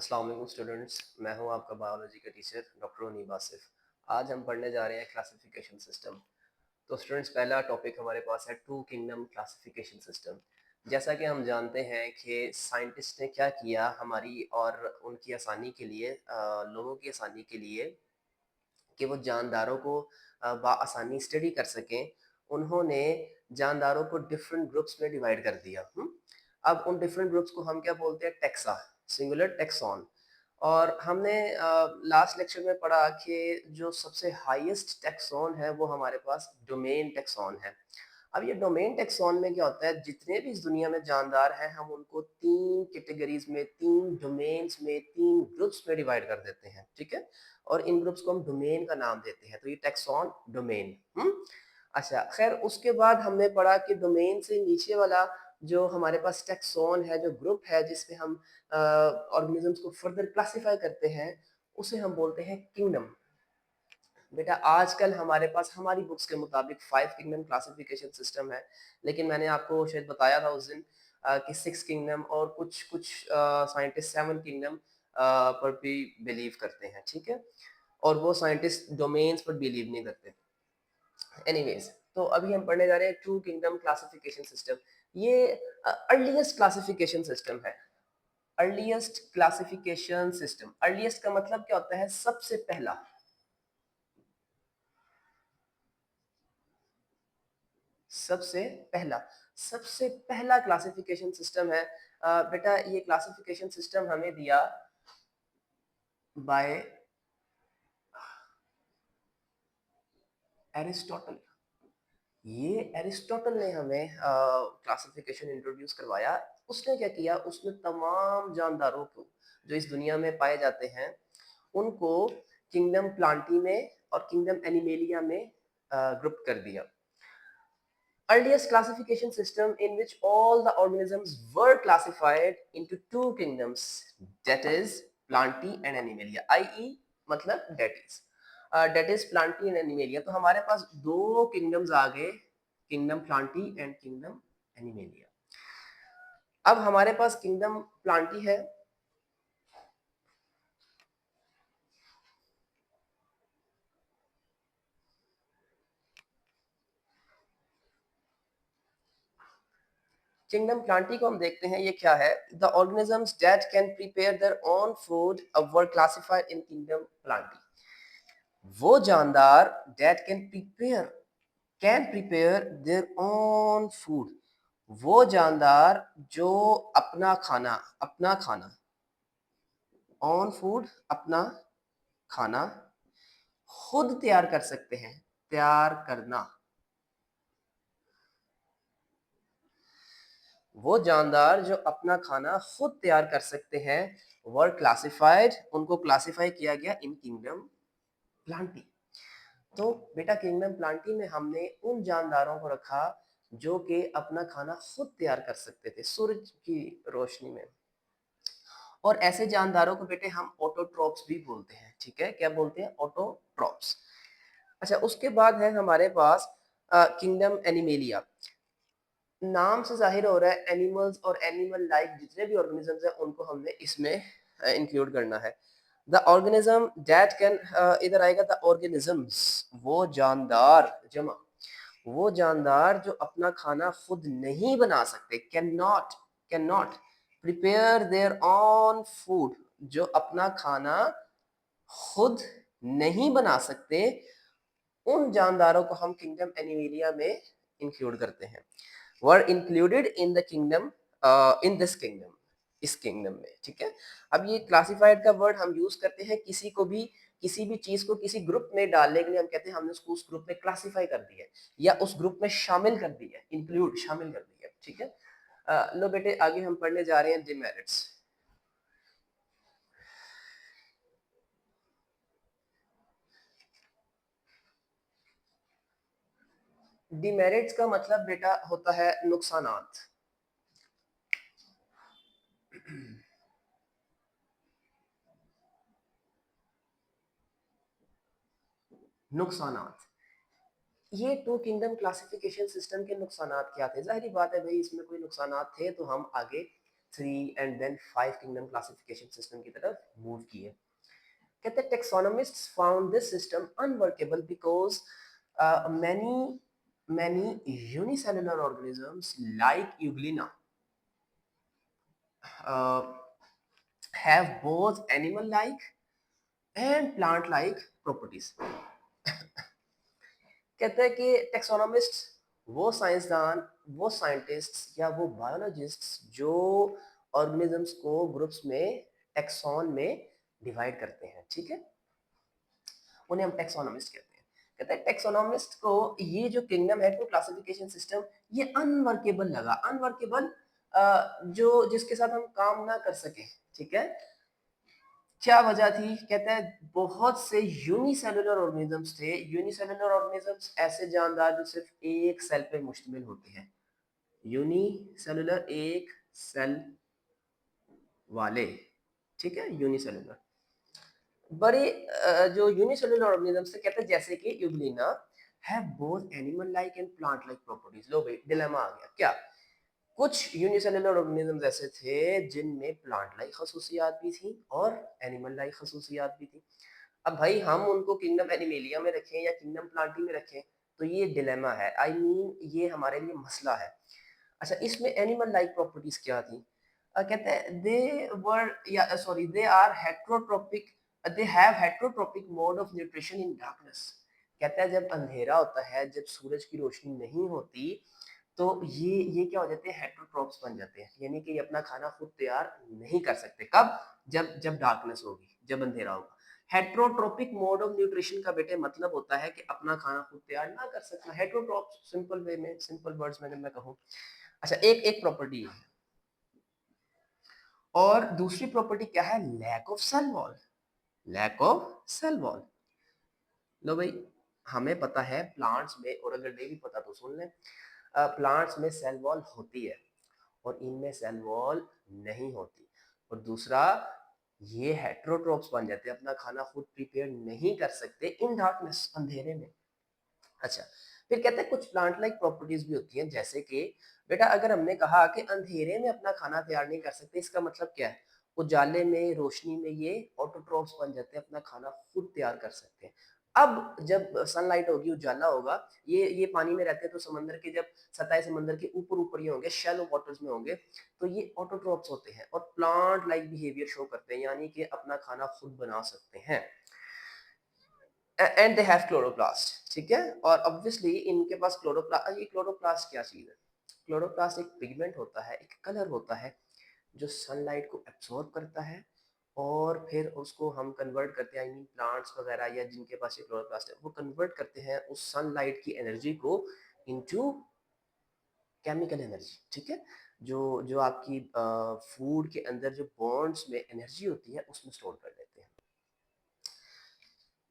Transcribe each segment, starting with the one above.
अस्सलाम वालेकुम स्टूडेंट्स, मैं हूं आपका बायोलॉजी का टीचर डॉक्टर उनीब आसिफ। आज हम पढ़ने जा रहे हैं क्लासिफिकेशन सिस्टम। तो स्टूडेंट्स, पहला टॉपिक हमारे पास है टू किंगडम क्लासिफिकेशन सिस्टम। जैसा कि हम जानते हैं कि साइंटिस्ट ने क्या किया हमारी और उनकी आसानी के लिए, लोगों की आसानी के लिए, कि वो जानदारों को आसानी स्टडी कर सकें। उन्होंने जानदारों को डिफरेंट ग्रुप्स में डिवाइड कर दिया। अब उन डिफरेंट ग्रुप्स को हम क्या बोलते हैं? Taxa, singular tax on. और हमने लास्ट लेक्चर में पढ़ा कि जो सबसे हाईएस्ट टेक्सॉन है वो हमारे पास डोमेन टेक्सॉन है। अब ये डोमेन टेक्सॉन में क्या होता है? जितने भी इस दुनिया में जानदार हैं हम उनको तीन कैटेगरीज में, तीन डोमेन्स में, तीन ग्रुप्स में डिवाइड कर देते हैं, ठीक है? और इन ग्रुप्स को हम डोमेन का नाम देते हैं। तो ये टेक्सॉन डोमेन। अच्छा, खैर उसके बाद हमने पढ़ा कि डोमेन से नीचे वाला जो हमारे पास टेक्सॉन है, जो ग्रुप है जिसमें हम ऑर्गेनिजम्स को फर्दर क्लासिफाई करते हैं, उसे हम बोलते हैं किंगडम। बेटा आजकल हमारे पास हमारी बुक्स के मुताबिक 5 किंगडम क्लासिफिकेशन सिस्टम है, लेकिन मैंने आपको शायद बताया था उस दिन कि 6 किंगडम और कुछ कुछ साइंटिस्ट 7 किंगडम पर भी बिलीव करते हैं, ठीक है? और वो साइंटिस्ट डोमेन्स पर बिलीव नहीं करते। एनीवेज, तो अभी हम पढ़ने जा रहे हैं टू किंगडम क्लासिफिकेशन सिस्टम। ये अर्लीस्ट क्लासिफिकेशन सिस्टम है। अर्लीस्ट क्लासिफिकेशन सिस्टम, अर्लीस्ट का मतलब क्या होता है? सबसे पहला। सबसे पहला, सबसे पहला क्लासिफिकेशन सिस्टम है। बेटा ये क्लासिफिकेशन सिस्टम हमें दिया बाय एरिस्टोटल। ये एरिस्टोटल ने हमें क्लासिफिकेशन इंट्रोड्यूस करवाया। उसने क्या किया? उसने तमाम जानदारों को जो इस दुनिया में पाए जाते हैं उनको किंगडम प्लांटी में और किंगडम एनिमेलिया में ग्रुप कर दिया। Earliest classification system in which all the organisms were classified into two kingdoms, that is Plantae and Animalia, i.e. मतलब that is Plantae and Animalia। तो हमारे पास दो किंगडम्स आ गए, kingdom Plantae and kingdom animalia. अब हमारे पास kingdom Plantae है। Kingdom Plantae को हम देखते हैं, ये क्या है? The organisms that can prepare their own food were classified in kingdom Plantae. वो जानदार that can prepare their own food, वो जानदार जो अपना खाना own food, अपना खाना खुद तैयार कर सकते हैं। तैयार करना, वो जानदार जो अपना खाना खुद तैयार कर सकते हैं वर क्लासिफाइड, उनको क्लासिफाई किया गया इन किंगडम प्लांटी। तो बेटा किंगडम प्लांटी में हमने उन जानदारों को रखा जो कि अपना खाना खुद तैयार कर सकते थे सूरज की रोशनी में। और ऐसे जानदारों को बेटे हम ऑटोट्रॉप्स भी बोलते हैं, ठीक है? क्या बोलते हैं? ऑटोट्रॉप्स। अच्छा, उसके बाद है हमारे पास किंगडम एनिमेलिया। नाम से जाहिर हो रहा है एनिमल्स और एनिमल लाइक जितने भी ऑर्गेनिजम्स हैं उनको हमने इसमें इंक्लूड करना है। द ऑर्गेनिज्म दैट कैन, इधर आएगा द ऑर्गेनिजम्स, वो जानदार जमा, वो जानदार जो अपना खाना खुद नहीं बना सकते, can not prepare their on food, जो अपना खाना खुद नहीं बना सकते, उन जानदारों को हम किंगडम एनिमेलिया में इंक्लूड करते हैं। Were included in the kingdom, in this kingdom, इस किंगडम में, ठीक है? अब ये क्लासिफाइड का वर्ड हम यूज करते हैं किसी भी चीज को किसी ग्रुप में डालने के लिए। हम कहते हैं हमने उसको उस ग्रुप में क्लासिफाई कर दिया है या उस ग्रुप में शामिल कर दिया है, इंक्लूड शामिल कर दिया है, ठीक है? लो बेटे आगे हम पढ़ने जा रहे हैं डिमेरिट्स। डिमेरिट्स का मतलब बेटा होता है नुकसानात। नुकसानात, ये टू किंगडम क्लासिफिकेशन सिस्टम के नुकसानात क्या थे? जाहिर बात है भाई, इसमें कोई नुकसानात थे तो हम आगे three and then five kingdom classification system की तरफ मूव किए। कहते हैं taxonomists found this system unworkable because many many unicellular organisms like Euglena uh, have both animal like and plant like properties। कहते हैं कि टेक्सोनोमिस्ट वो साइंसदान, वो साइंटिस्ट या वो बायोलॉजिस्ट जो ऑर्गेनिजम्स को ग्रुप्स में टेक्सोन में डिवाइड करते हैं, ठीक है, उन्हें हम टेक्सोनोमिस्ट कहते हैं। कहते हैं टेक्सोनोमिस्ट को ये जो किंगडम है टू क्लासिफिकेशन सिस्टम ये अनवर्केबल लगा। अनवर्केबल जो जिसके साथ हम काम ना कर सके, ठीक है। क्या वजह थी? कहता है बहुत से यूनिसेलुलर ऑर्गेनिजम्स थे। यूनिसेलुलर ऑर्गेनिजम्स ऐसे जानदार जो सिर्फ एक सेल पे मुश्तमिल होते हैं। यूनिसेलुलर एक सेल वाले, ठीक है, यूनिसेलुलर बड़े जो यूनिसेलुलर ऑर्गेनिजम्स थे, कहते हैं जैसे कि Euglena have both animal like and plant like properties. लो भाई डिलेमा आ गया क्या? कुछ यूनिसेलुलर ऑर्गेनिजम्स ऐसे थे जिनमें प्लांट लाइक खसूसियात भी थी और एनिमल लाइक खसूसियात भी थी। अब भाई हम उनको किंगडम एनिमेलिया में रखें या किंगडम प्लांटी में रखें, तो ये डिलेमा है, आई मीन ये हमारे लिए मसला है। अच्छा, इसमें एनिमल लाइक प्रॉपर्टीज क्या थी? कहते हैं दे वर या sorry they are heterotrophic, they have heterotrophic mode of nutrition in darkness. कहता है जब अंधेरा होता है, जब सूरज की रोशनी नहीं होती, तो ये क्या हो जाते हैं, हेट्रोट्रोप्स बन जाते हैं, यानी कि ये अपना खाना खुद तैयार नहीं कर सकते। कब? जब डार्कनेस होगी, जब अंधेरा होगा। हेट्रोट्रोपिक मोड ऑफ न्यूट्रिशन का बेटे मतलब होता है कि अपना खाना खुद तैयार ना कर सकना। हेट्रोट्रोप्स सिंपल वे में, सिंपल वर्ड्स में जब मैं कहूँ। अच्छा, एक एक प्रॉपर्टी है। और दूसरी प्रॉपर्टी क्या है? Lack of cell wall. Lack of cell wall. लो भाई, हमें पता है प्लांट्स में, और अगर नहीं भी पता तो सुन लें, प्लांट्स में सेल वॉल होती है और इनमें सेल वॉल नहीं होती। और दूसरा, ये हेट्रोट्रोप्स बन जाते हैं, अपना खाना खुद प्रिपेयर नहीं कर सकते इन डार्कनेस, अंधेरे में। अच्छा, फिर कहते हैं कुछ प्लांट लाइक प्रॉपर्टीज भी होती हैं, जैसे कि बेटा अगर हमने कहा कि अंधेरे में अपना खाना तैयार नहीं कर सकते, इसका मतलब क्या है? उजाले में, रोशनी में ये ऑटोट्रोफ्स बन जाते हैं, अपना खाना खुद तैयार कर सकते हैं। अब जब सनलाइट होगी, उजाला होगा, ये पानी में रहते हैं, तो समंदर के जब सतह समंदर के ऊपर ऊपर ये होंगे, शैलो वाटर्स में होंगे, तो ये ऑटोट्रोफ्स होते हैं और प्लांट लाइक बिहेवियर शो करते हैं, यानी कि अपना खाना खुद बना सकते हैं। एंड दे हैव क्लोरोप्लास्ट, ठीक है। और ऑब्वियसली इनके पास क्लोरोप्लास्ट, ये क्लोरोप्लास्ट क्या चीज है? क्लोरोप्लास्ट एक पिगमेंट होता है, एक कलर होता है जो सनलाइट को एब्सॉर्ब करता है और फिर उसको हम कन्वर्ट करते हैं, आई मीन प्लांट्स वगैरह या जिनके पास ये क्लोरोप्लास्ट है, वो कन्वर्ट करते हैं उस सनलाइट की एनर्जी को इनटू केमिकल एनर्जी, ठीक है। जो जो आपकी फूड के अंदर जो बॉन्ड्स में एनर्जी होती है उसमें स्टोर कर देते हैं।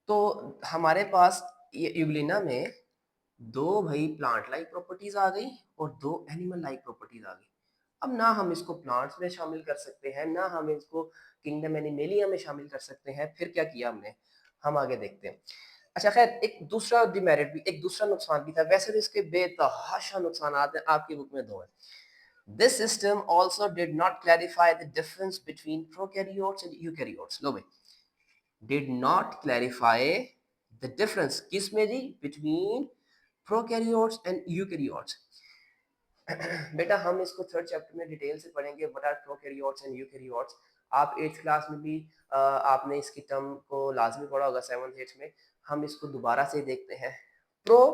तो हमारे पास ये यूग्लिना में दो भाई प्लांट लाइक प्रॉपर्टीज आ गई और दो एनिमल लाइक प्रॉपर्टीज आ गई। अब ना हम इसको प्लांट्स में शामिल कर सकते हैं, ना हम इसको किंगडम एनिमेलिया में शामिल कर सकते हैं। फिर क्या किया हमने? हम आगे देखते हैं। अच्छा खैर, एक दूसरा डिमेरिट भी, एक दूसरा नुकसान भी था। वैसे तो इसके बेतहाशा नुकसान हैं, आपकी बुक में दो है। This system also did not clarify the difference between prokaryotes and eukaryotes। लो भाई, did not clarify the difference किस में जी? Between prokaryotes and eukaryotes। बेटा हम इसको थर्ड चैप्टर में डिटेल से पढ़ेंगे, what are prokaryotes and eukaryotes. आप 8th क्लास में भी आपने इसकी टर्म को लाजमी पढ़ा होगा 7th 8th में। हम इसको दोबारा से देखते हैं। प्रो,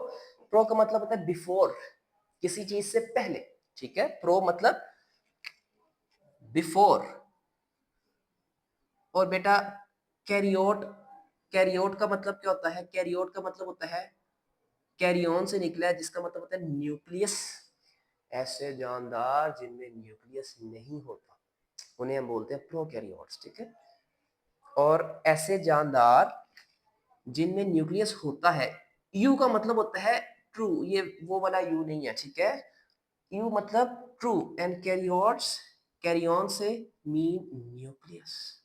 प्रो का मतलब होता है बिफोर, किसी चीज से पहले, ठीक है। प्रो मतलब बिफोर। और बेटा कैरियोट, कैरियोट का मतलब क्या होता है? कैरियोट का मतलब होता है कैरियोन से निकला है, जिसका मतलब होता है न्यूक्लियस। ऐसे जानदार जिनमें न्यूक्लियस नहीं होता उन्हें हम बोलते हैं प्रोकैरियोट्स, ठीक है। और ऐसे जानदार जिनमें न्यूक्लियस होता है, यू का मतलब होता है ट्रू, ये वो वाला यू नहीं है, ठीक है। यू मतलब ट्रू एंड कैरियोट्स, कैरियन से mean nucleus.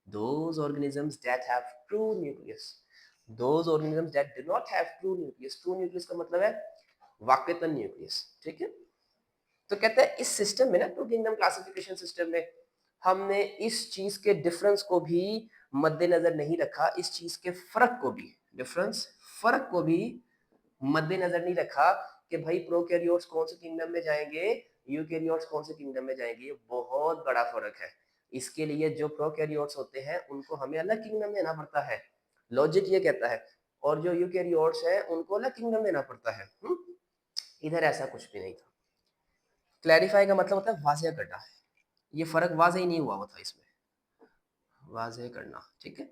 those organisms that have true nucleus, those organisms that do not have true nucleus, true nucleus का मतलब है वाकईतन न्यूक्लियस, ठीक है। तो कहते हैं इस सिस्टम में ना, टू किंगडम क्लासिफिकेशन सिस्टम में हमने इस चीज के डिफरेंस को भी मद्देनजर नहीं रखा, इस चीज के फर्क को भी, डिफरेंस फर्क को भी मद्देनजर नहीं रखा कि भाई प्रोकैरियोट्स कौन से किंगडम में जाएंगे, यूकैरियोट्स कौन से किंगडम में जाएंगे। ये बहुत बड़ा फर्क है। इसके लिए जो प्रोकैरियोट्स होते हैं उनको हमें अलग किंगडम देना पड़ता है, लॉजिक ये कहता है, और जो यूकैरियोट्स हैं उनको अलग किंगडम देना पड़ता है। इधर ऐसा कुछ भी नहीं था। क्लैरिफाई का मतलब होता है वाज़ेह करना। ये फर्क वाज़ेह ही नहीं हुआ था इसमें, वाज़ेह करना, ठीक है।